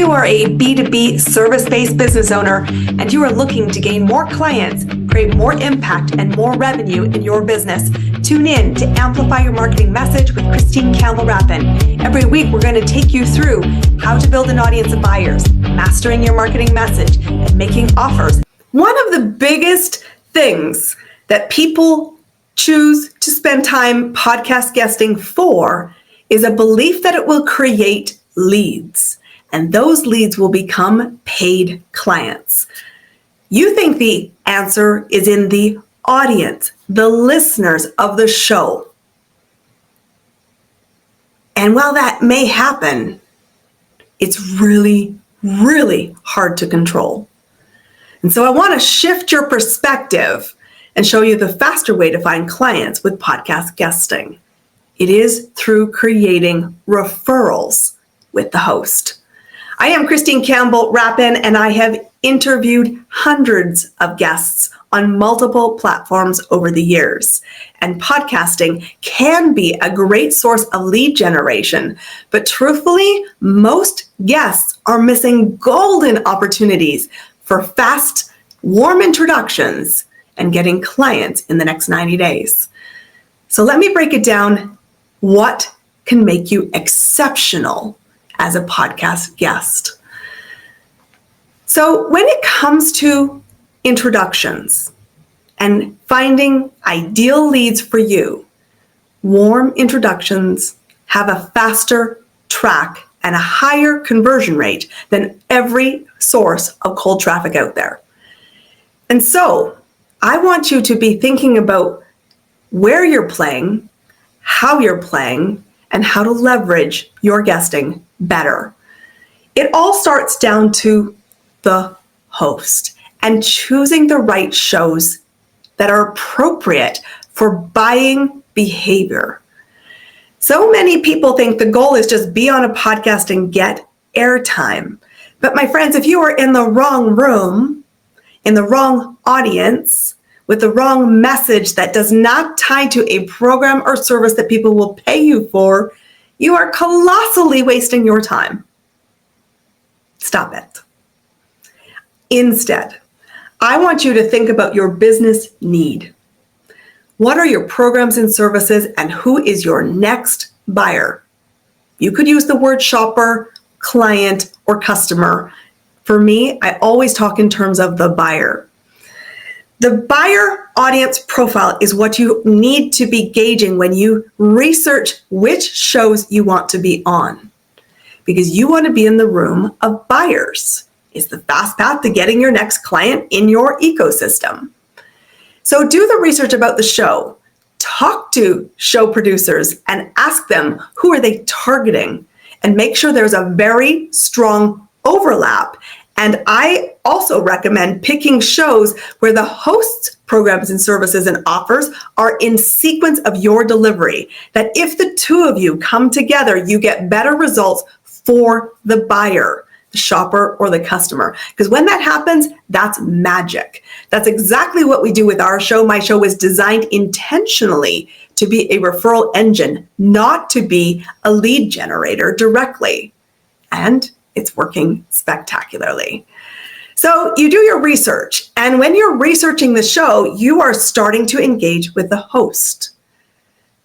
you are a B2B service-based business owner and you are looking to gain more clients, create more impact and more revenue in your business, tune in to Amplify Your Marketing Message with Christine Campbell Rapin. Every week, we're going to take you through how to build an audience of buyers, mastering your marketing message, and making offers. One of the biggest things that people choose to spend time podcast guesting for is a belief that it will create leads, and those leads will become paid clients. You think the answer is in the audience, the listeners of the show. And while that may happen, it's really, really hard to control. And so I want to shift your perspective and show you the faster way to find clients with podcast guesting. It is through creating referrals with the host. I am Christine Campbell Rapin, and I have interviewed hundreds of guests on multiple platforms over the years. And podcasting can be a great source of lead generation, but truthfully, most guests are missing golden opportunities for fast, warm introductions and getting clients in the next 90 days. So let me break it down. What can make you exceptional as a podcast guest? So when it comes to introductions and finding ideal leads for you, warm introductions have a faster track and a higher conversion rate than every source of cold traffic out there. And so I want you to be thinking about where you're playing, how you're playing, and how to leverage your guesting better. It all starts down to the host and choosing the right shows that are appropriate for buying behavior. So many people think the goal is just be on a podcast and get airtime. But my friends, if you are in the wrong room, in the wrong audience, with the wrong message that does not tie to a program or service that people will pay you for, you are colossally wasting your time. Stop it. Instead, I want you to think about your business need. What are your programs and services, and who is your next buyer? You could use the word shopper, client, or customer. For me, I always talk in terms of the buyer. The buyer audience profile is what you need to be gauging when you research which shows you want to be on, because you want to be in the room of buyers. It's the fast path to getting your next client in your ecosystem. So do the research about the show. Talk to show producers and ask them who are they targeting, and make sure there's a very strong overlap. And I also recommend picking shows where the host's programs and services and offers are in sequence of your delivery. That if the two of you come together, you get better results for the buyer, the shopper, or the customer. Because when that happens, that's magic. That's exactly what we do with our show. My show is designed intentionally to be a referral engine, not to be a lead generator directly. And it's working spectacularly. So you do your research, and when you're researching the show, you are starting to engage with the host.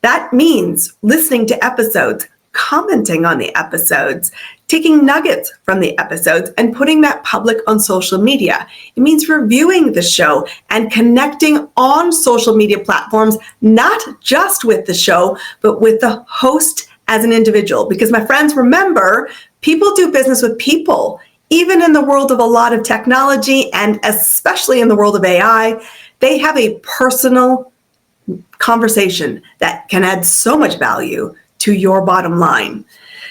That means listening to episodes, commenting on the episodes, taking nuggets from the episodes, and putting that public on social media. It means reviewing the show and connecting on social media platforms, not just with the show, but with the host as an individual. Because my friends, remember, people do business with people. Even in the world of a lot of technology, and especially in the world of AI, they have a personal conversation that can add so much value to your bottom line.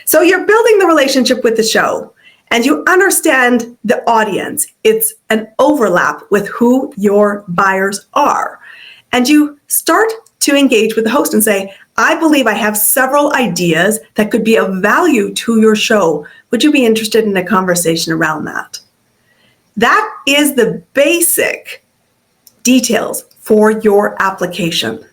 So you're building the relationship with the show, and you understand the audience. It's an overlap with who your buyers are. And you start to engage with the host and say, I believe I have several ideas that could be of value to your show. Would you be interested in a conversation around that? That is the basic details for your application.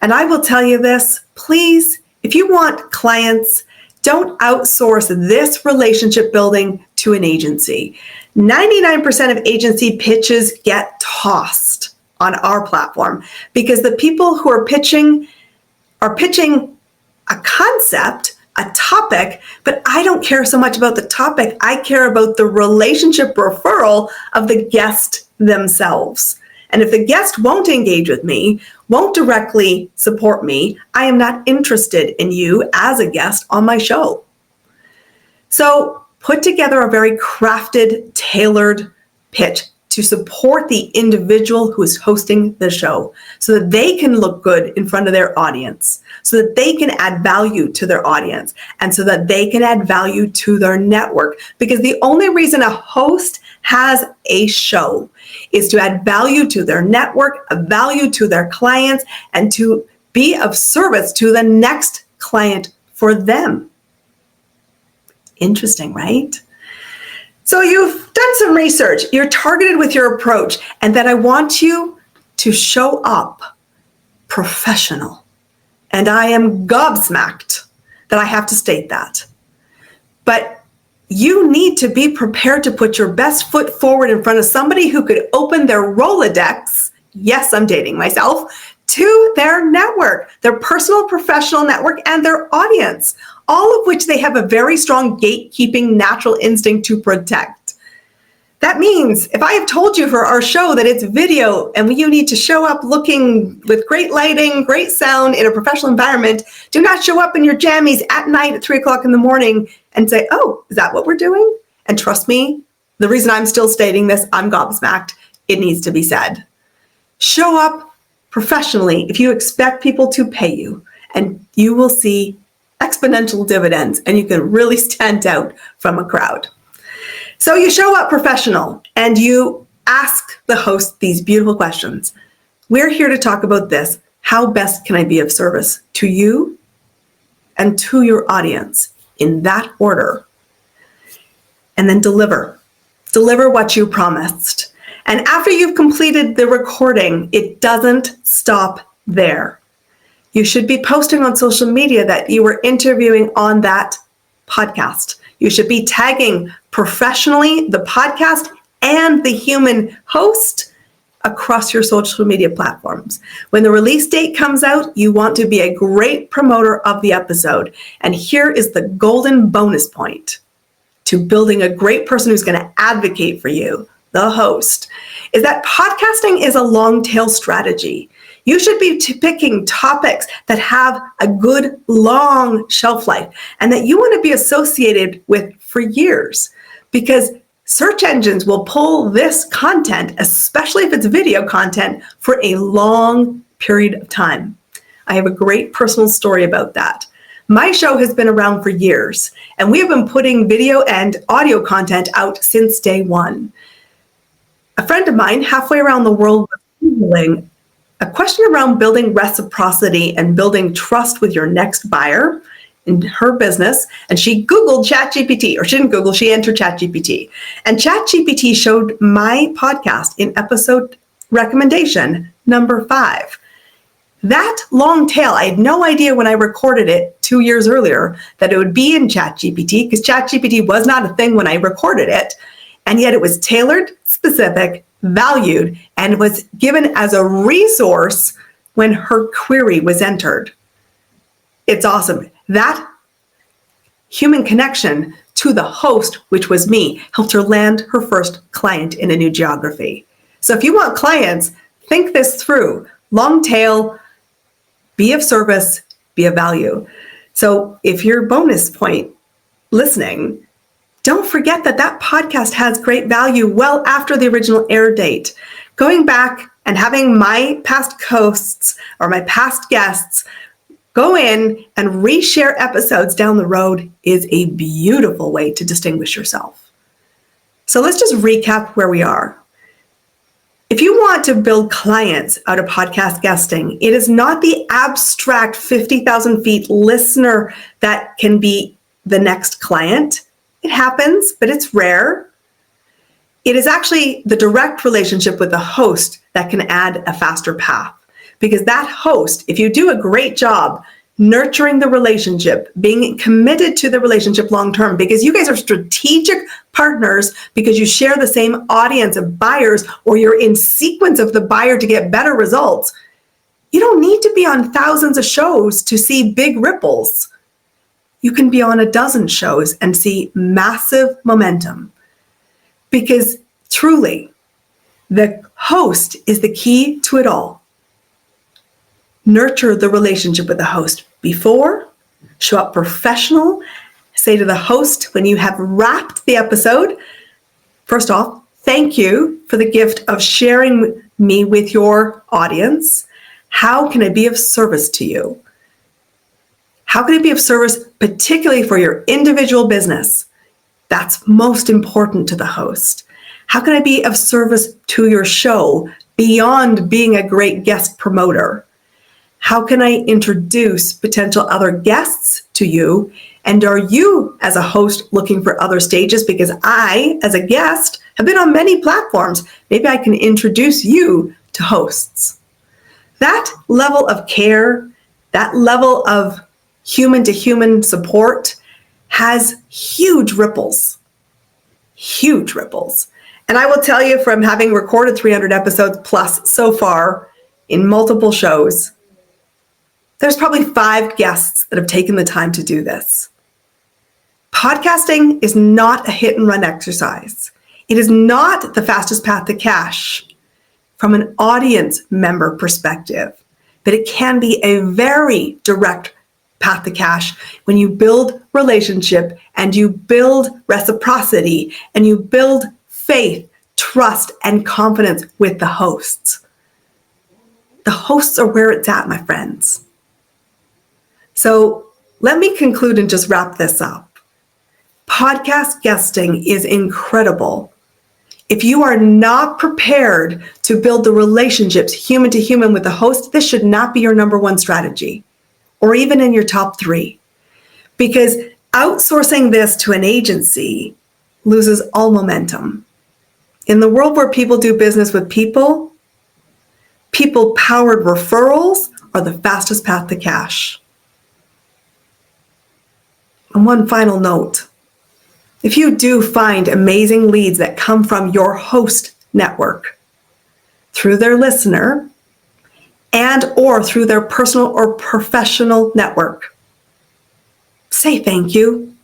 And I will tell you this, please, if you want clients, don't outsource this relationship building to an agency. 99% of agency pitches get tossed on our platform because the people who are pitching a concept, a topic, but I don't care so much about the topic. I care about the relationship referral of the guest themselves. And if the guest won't engage with me, won't directly support me, I am not interested in you as a guest on my show. So put together a very crafted, tailored pitch to support the individual who is hosting the show so that they can look good in front of their audience, so that they can add value to their audience, and so that they can add value to their network. Because the only reason a host has a show is to add value to their network, a value to their clients, and to be of service to the next client for them. Interesting, right? So you've done some research, you're targeted with your approach, and then I want you to show up professional. And I am gobsmacked that I have to state that. But you need to be prepared to put your best foot forward in front of somebody who could open their Rolodex, yes, I'm dating myself, to their network, their personal professional network, and their audience, all of which they have a very strong gatekeeping natural instinct to protect. That means if I have told you for our show that it's video and you need to show up looking with great lighting, great sound in a professional environment, do not show up in your jammies at night at 3:00 in the morning and say, oh, is that what we're doing? And trust me, the reason I'm still stating this, I'm gobsmacked. It needs to be said. Show up professionally if you expect people to pay you, and you will see exponential dividends, and you can really stand out from a crowd. So you show up professional and you ask the host these beautiful questions. We're here to talk about this. How best can I be of service to you and to your audience, in that order? And then deliver. Deliver what you promised. And after you've completed the recording, it doesn't stop there. You should be posting on social media that you were interviewing on that podcast. You should be tagging professionally the podcast and the human host across your social media platforms. When the release date comes out, you want to be a great promoter of the episode. And here is the golden bonus point to building a great person who's going to advocate for you, the host, is that podcasting is a long tail strategy. You should be picking topics that have a good long shelf life and that you want to be associated with for years, because search engines will pull this content, especially if it's video content, for a long period of time. I have a great personal story about that. My show has been around for years, and we have been putting video and audio content out since day one. A friend of mine halfway around the world was Googling a question around building reciprocity and building trust with your next buyer in her business. And she Googled ChatGPT, or she didn't Google, she entered ChatGPT. And ChatGPT showed my podcast in episode recommendation number 5. That long tail, I had no idea when I recorded it 2 years earlier that it would be in ChatGPT, because ChatGPT was not a thing when I recorded it. And yet it was tailored, specific, valued, and was given as a resource when her query was entered. It's awesome. That human connection to the host, which was me, helped her land her first client in a new geography. So if you want clients, think this through. Long tail, be of service, be of value. So if your bonus point listening, don't forget that that podcast has great value well after the original air date. Going back and having my past hosts or my past guests go in and reshare episodes down the road is a beautiful way to distinguish yourself. So let's just recap where we are. If you want to build clients out of podcast guesting, it is not the abstract 50,000 feet listener that can be the next client. It happens, but it's rare. It is actually the direct relationship with the host that can add a faster path. Because that host, if you do a great job nurturing the relationship, being committed to the relationship long-term, because you guys are strategic partners because you share the same audience of buyers, or you're in sequence of the buyer to get better results. You don't need to be on thousands of shows to see big ripples. You can be on a dozen shows and see massive momentum, because truly, the host is the key to it all. Nurture the relationship with the host before, show up professional, say to the host when you have wrapped the episode, first off, thank you for the gift of sharing me with your audience. How can I be of service to you? How can I be of service, particularly for your individual business? That's most important to the host. How can I be of service to your show beyond being a great guest promoter? How can I introduce potential other guests to you? And are you, as a host, looking for other stages? Because I, as a guest, have been on many platforms. Maybe I can introduce you to hosts. That level of care, that level of human-to-human support has huge ripples. Huge ripples. And I will tell you, from having recorded 300 episodes plus so far in multiple shows, there's probably 5 guests that have taken the time to do this. Podcasting is not a hit and run exercise. It is not the fastest path to cash from an audience member perspective, but it can be a very direct path to cash when you build relationship and you build reciprocity and you build faith, trust, and confidence with the hosts. The hosts are where it's at, my friends. So let me conclude and just wrap this up. Podcast guesting is incredible. If you are not prepared to build the relationships human to human with the host, this should not be your number one strategy, or even in your top 3. Because outsourcing this to an agency loses all momentum. In the world where people do business with people, people-powered referrals are the fastest path to cash. And one final note. If you do find amazing leads that come from your host network through their listener and or through their personal or professional network, say thank you.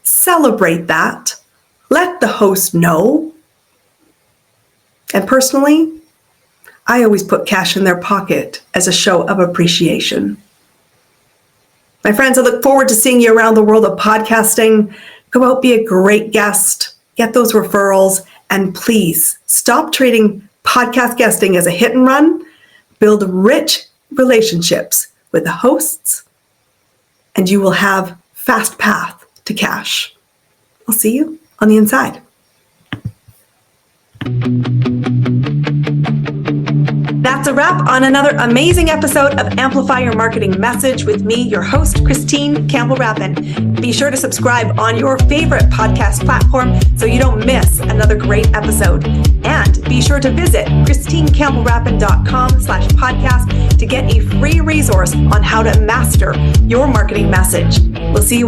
Celebrate that. Let the host know. And personally, I always put cash in their pocket as a show of appreciation. My friends, I look forward to seeing you around the world of podcasting. Go out, be a great guest, get those referrals, and please stop treating podcast guesting as a hit and run. Build rich relationships with the hosts, and you will have fast path to cash. I'll see you on the inside. That's a wrap on another amazing episode of Amplify Your Marketing Message with me, your host, Christine Campbell Rapin. Be sure to subscribe on your favorite podcast platform so you don't miss another great episode. And be sure to visit christinecampbellrapin.com/podcast to get a free resource on how to master your marketing message. We'll see you all